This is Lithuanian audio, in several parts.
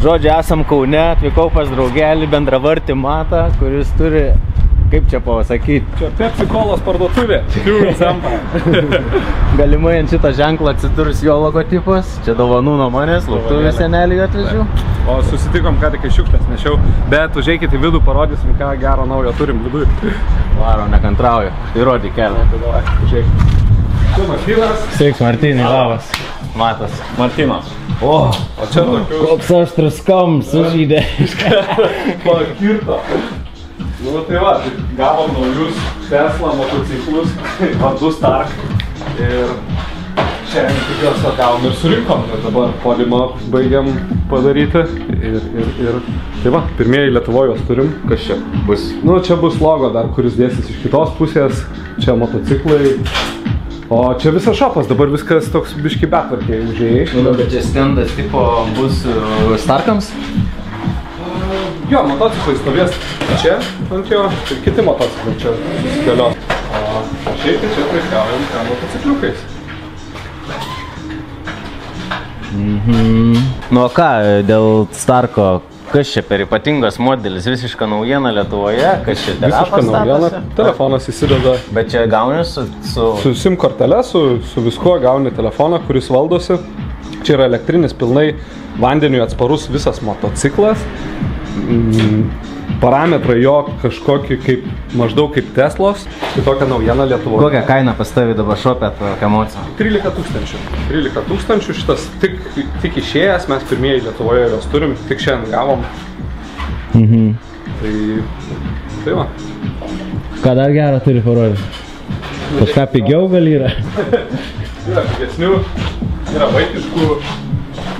Žodžiu, esam Kaune, atvykau pas draugelį bendravartį Matą, kuris turi, kaip čia pasakyti? Čia Pepsi Colos parduotuvė. Galimai ant šitą ženklą atsidurs jo logotipas. Čia dovanų nuo manęs, lauktuvių senelį atvežiu. O susitikom, ką tik šiukšlės nešiau, bet užeikit į vidų, parodysim, ką gero naujo turim vidų. Varo, nekantrauju. Įrodyk kelią. Užeikit. Čia Martynas. Sveiks, Martynai, labas. Matas. Martynas. O čia tokius. Koks aštrus skams sužydė. Pakirto. Nu tai va, gavom naujus Tesla motociklus, vardu Stark. Ir šiandien tikiuosi gavom ir surinkom. Ir dabar polimą baigiam padaryti. Ir tai va, pirmieji Lietuvoje juos turim. Kas čia bus? Nu čia bus logo dar, kuris dėsis iš kitos pusės. Čia motociklai. O čia visas šopas, dabar viskas toks biški betvarkiai užėjai. Nu, bet čia stendas tipo bus Starkams? Jo, motociklai stovės čia ant jo ir kiti motociklai čia galios. O šiaip tai čia prekiaujam motocikliukais. Nu ką, dėl Starko, kas čia per ypatingas modelis, visiška naujiena Lietuvoje, kas čia visiška naujiena, telefonas įsideda. Bet čia gauni su SIM kortele, su viskuo gauni telefoną, kuris valdosi. Čia yra elektrinis, pilnai vandeniui atsparus visas motociklas. Parametrai jo kažkokį kaip, maždaug kaip Teslos. Tai tokia naujiena Lietuvoje. Kokią kainą pas tavi dabar šopė tokią emociją? 13 000. 13 000 šitas tik išėjęs, mes pirmieji Lietuvoje jos turim, tik šiandien gavom. Tai va. Ką dar gerą turi parodyti? Kažką pigiau gal yra? Yra pigesnių, yra vaikiškų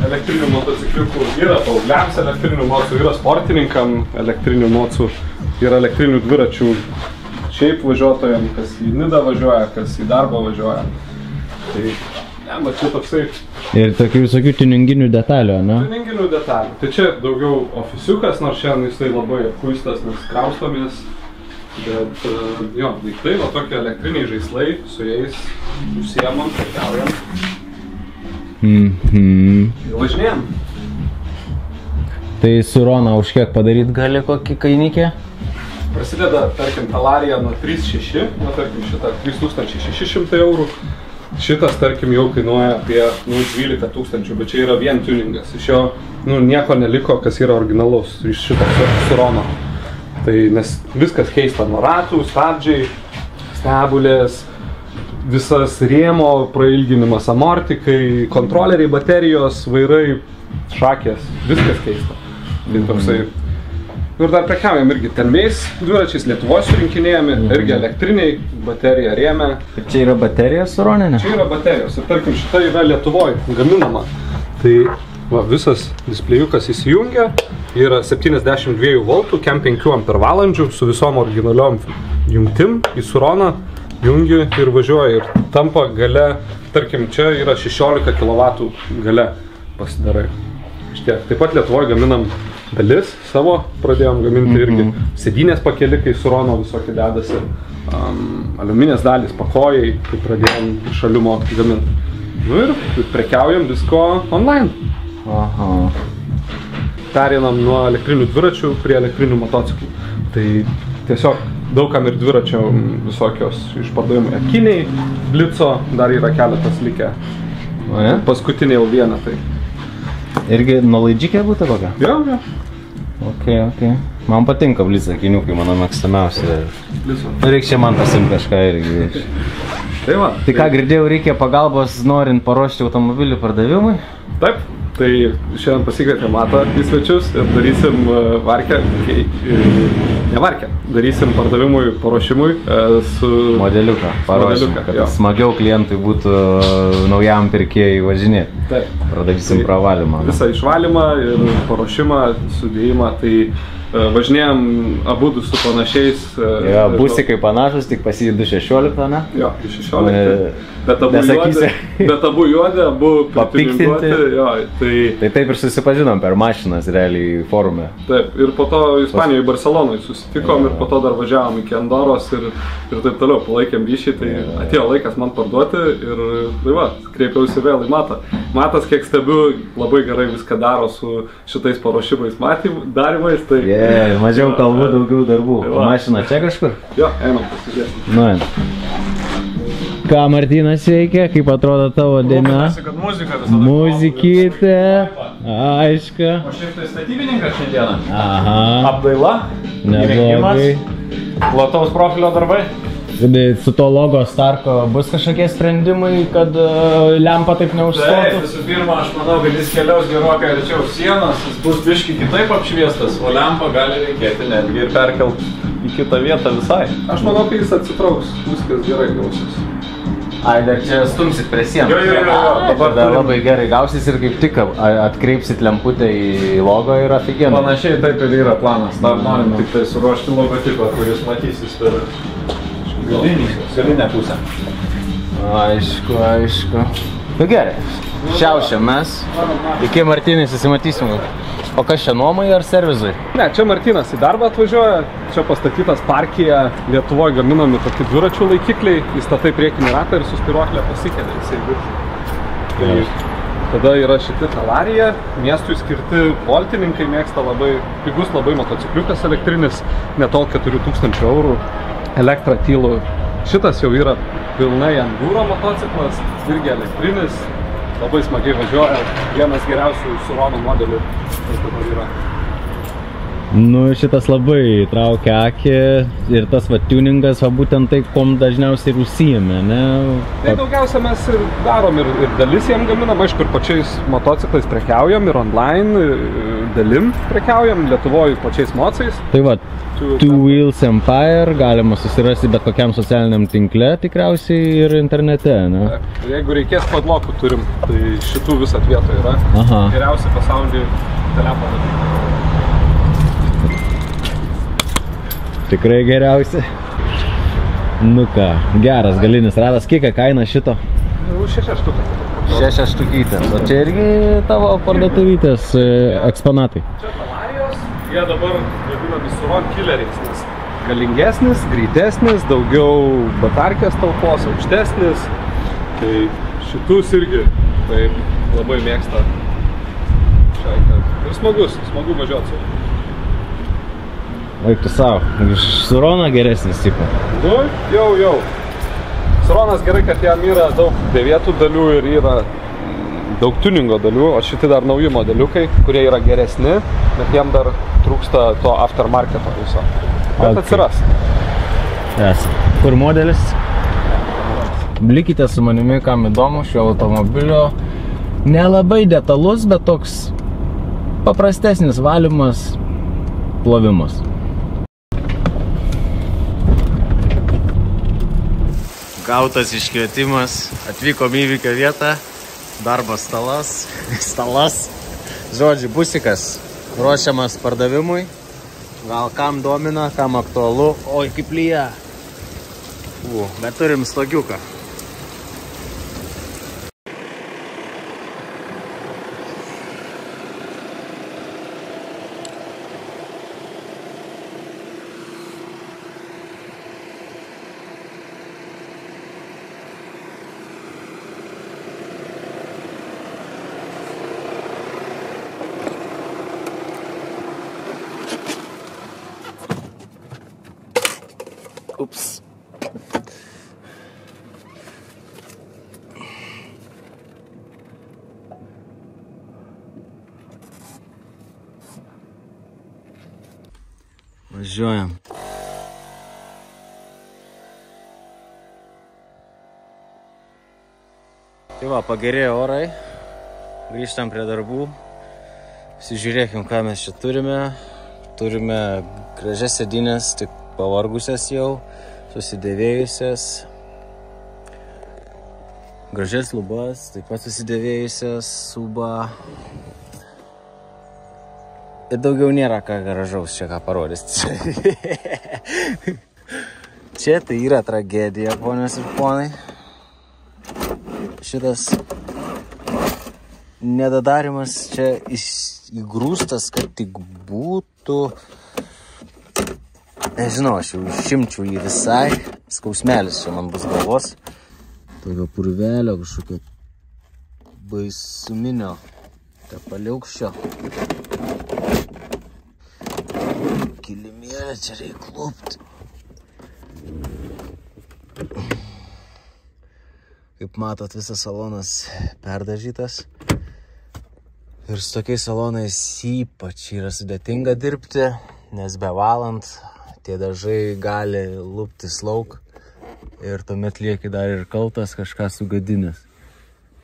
elektrinių motocikliukų, yra paaugliams elektrinių mocų, yra sportininkam elektrinių mocų, yra elektrinių dviračių šiaip važiuotojam, kas į Nidą važiuoja, kas į darbą važiuoja. Tai, va čia toksai... Ir tokių visokių tuninginių detalių, ne? Tuninginių detalių. Tai čia daugiau ofisiukas, nors šiandien jisai labai apkuistas, nes kraustomės. Bet, jo, daiktai, va tokie elektriniai žaislai, su jais užsiemam, prekiaujam. Važinėjam. Tai su Rona už kiek padaryt gali kokį kainikį? Prasideda, tarkim, Talarija nuo 3,6, nuo tarkim šitą 3600 eurų. Šitas, tarkim, jau kainuoja apie 12 000, bet čia yra vien tuningas. Iš jo nieko neliko, kas yra originalaus iš šito su Rona. Tai nes viskas keista nuo ratų, stabdžiai, stebulės, visas rėmo prailginimas, amortikai, kontroleriai, baterijos, vairai, šakės, viskas keista. Tai toksai. Ir dar prekiaujam irgi telmiais dviračiais, Lietuvoje surinkinėjami, irgi elektriniai, baterija rėmė. Čia yra baterija su Roninė? Čia yra baterijos ir tarkim šita yra Lietuvoje gaminama. Tai va, visas displejukas įsijungia, yra 72 voltų, kem 5 ampervalandžių su visom originaliom jungtim į Suroną. Jungi ir važiuoja ir tampa gale, tarkim, čia yra 16 kW gale pasidarai. Šitiek. Taip pat Lietuvoje gaminam dalis savo, pradėjom gaminti irgi sėdynės pakelikai su Rono visokie dedasi, aliuminės dalys, pakojai, kai pradėjom šaliumo gaminti. Nu ir prekiaujam visko online. Pereinam nuo elektrinių dviračių prie elektrinių motociklų. Tai tiesiog daugam ir dviračio visokios išpardavimai. Akiniai, Blico, dar yra keletas likę. Paskutiniai jau vieną tai. Irgi nuolaidžikė būtų kokia? Jo. Ok. Man patinka Blico akiniukai, mano mėgstamiausia. Reikia čia man pasimti kažką irgi. Tai va. Tai ką, girdėjau, reikia pagalbos norint paruošti automobilių pardavimui? Taip. Tai šiandien pasikvietėm Matą į svečius ir darysim darysim pardavimui, paruošimui su... Modeliuką paruošim, kad smagiau klientui būtų naujam pirkėjui važinėti. Taip. Padarysim pravalymą. Visą išvalymą ir paruošimą, sudėjimą, tai važinėjom abudu su panašiais... Busikai panašus, tik pas jį 2.16, ne? Jo, 2.16. Bet abu juodi, abu prituninguoti. Tai taip ir susipažinom per mašinas realiai forume. Taip, ir po to Ispanijoje, Barcelonoje susitikom ir po to dar važiavom iki Andoros ir taip toliau, palaikėm ryšį, tai atėjo laikas man parduoti ir tai va, kreipiausi vėl į Matą. Matas, kiek stebiu, labai gerai viską daro su šitais paruošimais darymais, tai... Mažiau kalbų, daugiau darbų. Mašina čia kažkur? Jo, einam pasižiūrėsim. Nu, einam. Ką Martynas veikia, kaip atrodo tavo diena? Kad muzika visada... Muzikytė, aišku. O šiaip tai statybininkas šiandieną. Aha. Apdaila, neblogai. Plataus profilio darbai. Su to logo Starko bus kažkokie sprendimai, kad lempa taip neužstotų? Taip, visų pirma, aš manau, kad jis keliaus gerokai arčiau sienos, jis bus biški kitaip apšviestas, o lempą gali reikėti netgi ir perkelt į kitą vietą visai. Aš manau, kad jis atsitrauks, viskas gerai gausis. Ai, dar čia stumsit prie sienos. Jo. Dabar labai gerai gausis ir kaip tik atkreipsit lemputę į logo ir aфигенно. Panašiai taip ir yra planas. Dar norim tik tai suruošti logotipą, kuris matysis per galinę pusę. Aišku. Nu gerai, šiaušiam mes. Iki Martynai susimatysim. O kas čia nuomai ar servizui? Ne, čia Martynas į darbą atvažiuoja. Čia pastatytas parkyje Lietuvoje gaminami tokie dviračių laikikliai. Įstatai priekinį ratą ir su spiruoklė pasikelia jisai viršų. Tai tada yra šiti Talarija. Miestui skirti voltininkai mėgsta labai pigus, labai motocikliukas elektrinis. Netol 4000 eurų. Elektra tylų. Šitas jau yra pilnai enduro motociklas, irgi elektrinis. Labai smagiai važiuoja, vienas geriausių Surono modelių, kas dabar yra. Nu, šitas labai traukia akį ir tas va tuningas, va būtent tai, kom dažniausiai ir užsijame, ne? Tai daugiausia mes ir darom ir dalis jiem gaminam, aišku, ir pačiais motociklais prekiaujam, ir online dalim prekiaujam, Lietuvoje pačiais mocais. Tai va, Two Wheels Empire galima susirasti bet kokiam socialiniam tinkle tikriausiai ir internete, ne? Taip, jeigu reikės padlokų turim, tai šitų visat vietoje yra. Aha. Geriausi pasaulyje telefonai. Tikrai geriausi. Nu ką, geras galinis ratas. Kiek kaina šito? 6 štukas. 6 štukytės. O čia irgi tavo parduotuvytės eksponatai. Čia Talarijos. Jie dabar vadinami Suron killeriais, nes galingesnis, greitesnis, daugiau batarkės talpos, aukštesnis. Tai šitus irgi taip labai mėgsta. Ir smagu važiuoti su. Eik tu savo, iš Surono geresnis tipo. Nu, jau. Suronas gerai, kad jam yra daug dėvėtų dalių ir yra daug tuningo dalių, o šiti dar nauji modeliukai, kurie yra geresni, bet jam dar trūksta to aftermarketo viso. Bet atsiras. Yes. Kur modelis? Likite su manimi, kam įdomu šio automobilio. Nelabai detalus, bet toks paprastesnis valymas, plovimas. Gautas iškvietimas, atvykom į įvykio vietą, darbo stalas, žodžiu, busikas, ruošiamas pardavimui, gal kam domina, kam aktualu, oi kaip lyja, bet turim stogiuką. Ups. Važiuojam. Tai va, pagerėjo orai. Grįžtam prie darbų. Pasižiūrėkim, ką mes čia turime. Turime gražias sėdynės, tik pavargusias jau, susidėvėjusias. Gražias lubas, taip pat susidėvėjusias, suba. Ir daugiau nėra ką gražaus čia ką parodys. Čia tai yra tragedija, ponios ir ponai. Šitas nedadarimas čia įgrūstas, kad tik būtų. Nežinau, aš jau išimčiau jį visai. Skausmelis čia man bus galvos. Tokio purvelio kažkokio baisuminio tepaliaukščio. Kilimėlė čia reikia klopti. Kaip matot, visas salonas perdažytas. Ir su tokiais salonais ypač yra sudėtinga dirbti, nes bevalant tie dažai gali luptis lauk ir tuomet lieki dar ir kaltas kažką sugadinęs.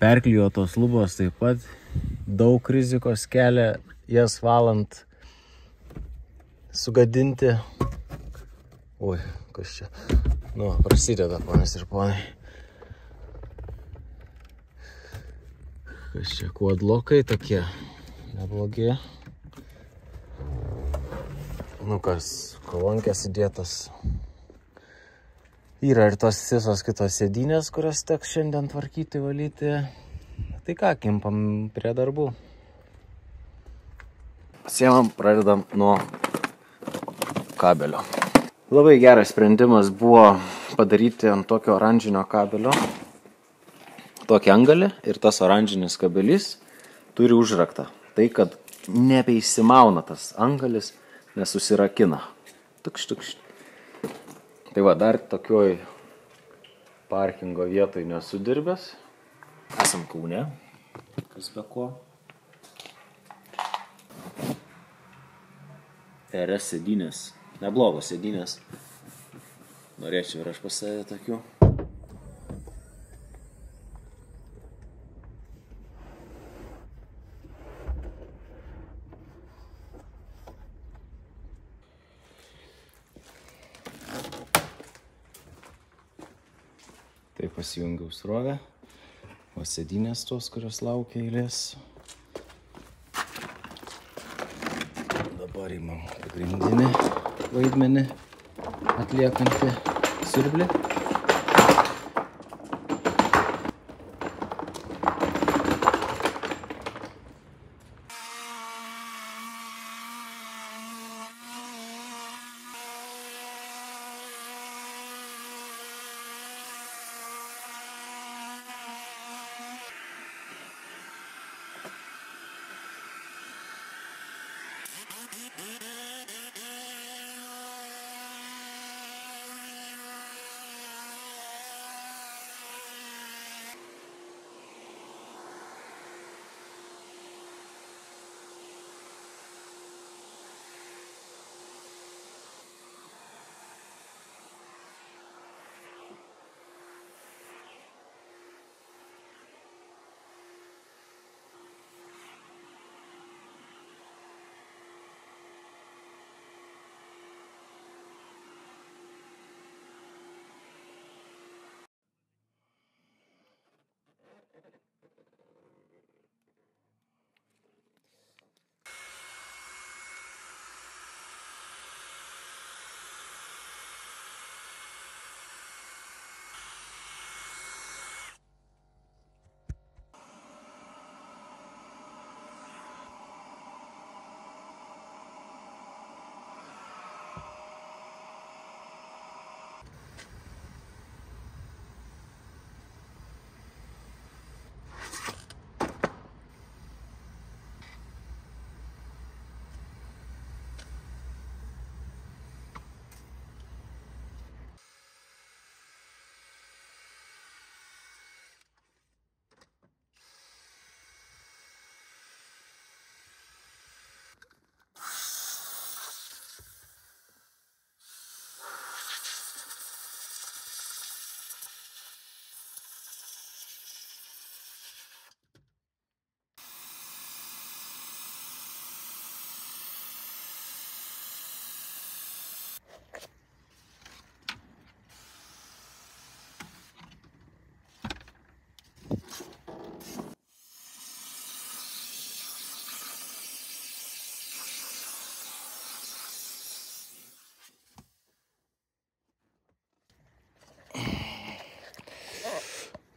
Perklijuotos lubos taip pat daug rizikos kelia jas valant sugadinti. Oi, kas čia? Nu, prasideda, ponas ir ponai. Kas čia, kuodlokai tokie, neblogi. Nu kas, kolonkės įdėtas. Yra ir tos visos kitos sėdynės, kurias teks šiandien tvarkyti, valyti. Tai ką, kimpam prie darbų. Pasiemam, pradedam nuo kabelio. Labai geras sprendimas buvo padaryti ant tokio oranžinio kabelio tokį angalį ir tas oranžinis kabelys turi užraktą. Tai, kad nebeišsimauna tas angalis, nesusirakina. Tukšt. Tai va, dar tokioj parkingo vietoj nesu dirbęs. Esam Kaune, kas be ko. RS sėdynės, neblogos sėdynės. Norėčiau ir aš pas save tokių. Tai pasijungiau srovę, o sėdynės tos, kurios laukia eilės. Dabar įmam pagrindinį vaidmenį atliekantį siurblį.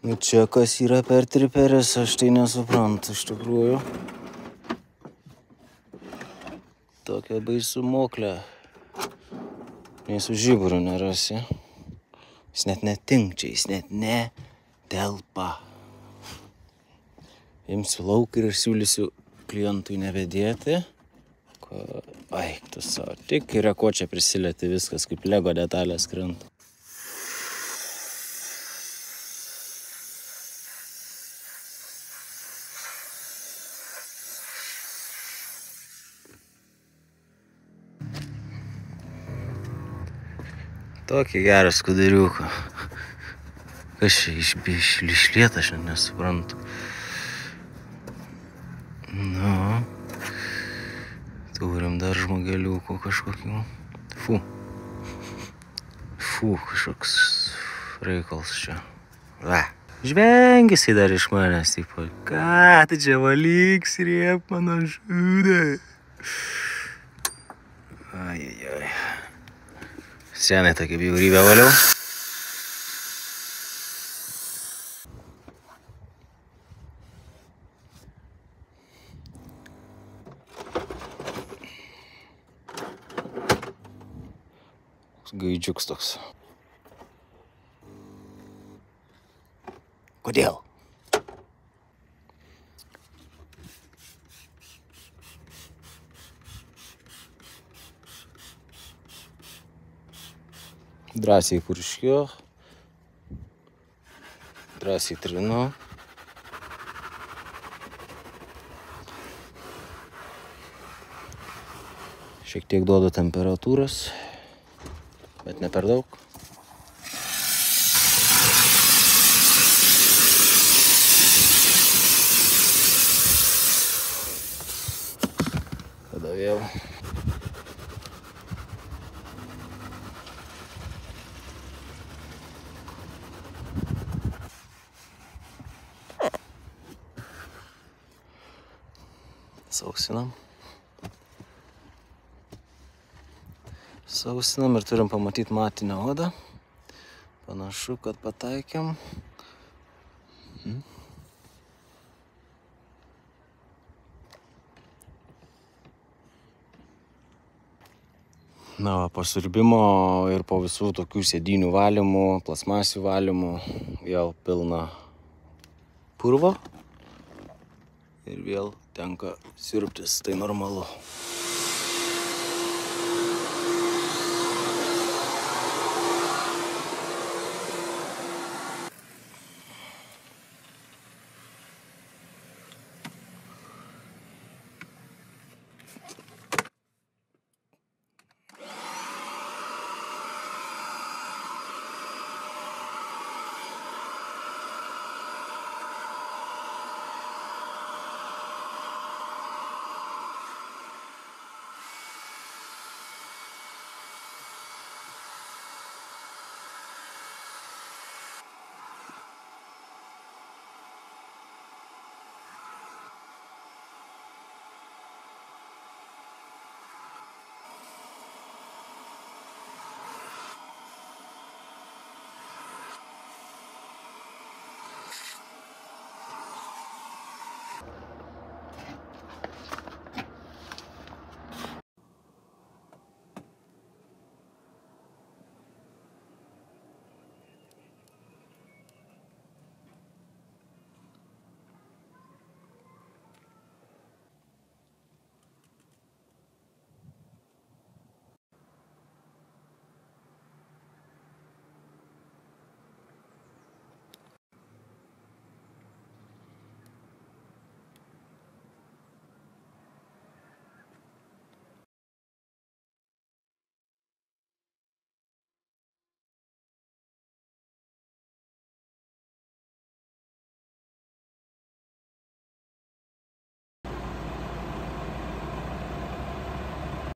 Nu čia kas yra per triperis, aš tai nesuprantu iš tikrųjų. Tokia baisumoklė. Nei su žiburiu nerasi. Jis net netinkčia, jis net netelpa. Imsiu lauk ir siūlysiu klientui nevedėti. Eik tu savo, tik yra ko čia prisilieti viskas, kaip Lego detalės krenta. Tokį gerą skuderiuką. Kas čia išlieta, aš nesuprantu. Nu, turim dar žmogeliukų kažkokių. Fu, kažkoks reikalas čia. Žvengėsi dar iš manęs, tipo, ką tu čia valyk, sriep mano žudė. Ai. Senai tokia bjaurybė valiau. Gaidžiuks toks. Kodėl? Drąsiai purškiu. Drąsiai trinu. Šiek tiek duodu temperatūros, bet ne per daug. Tada vėl. Sausinam ir turim pamatyti matinę odą. Panašu, kad pataikėm. Na, po siurbimo ir po visų tokių sėdynių valymų, plasmasių valymų, vėl pilna purvo ir vėl tenka siurbtis, tai normalu.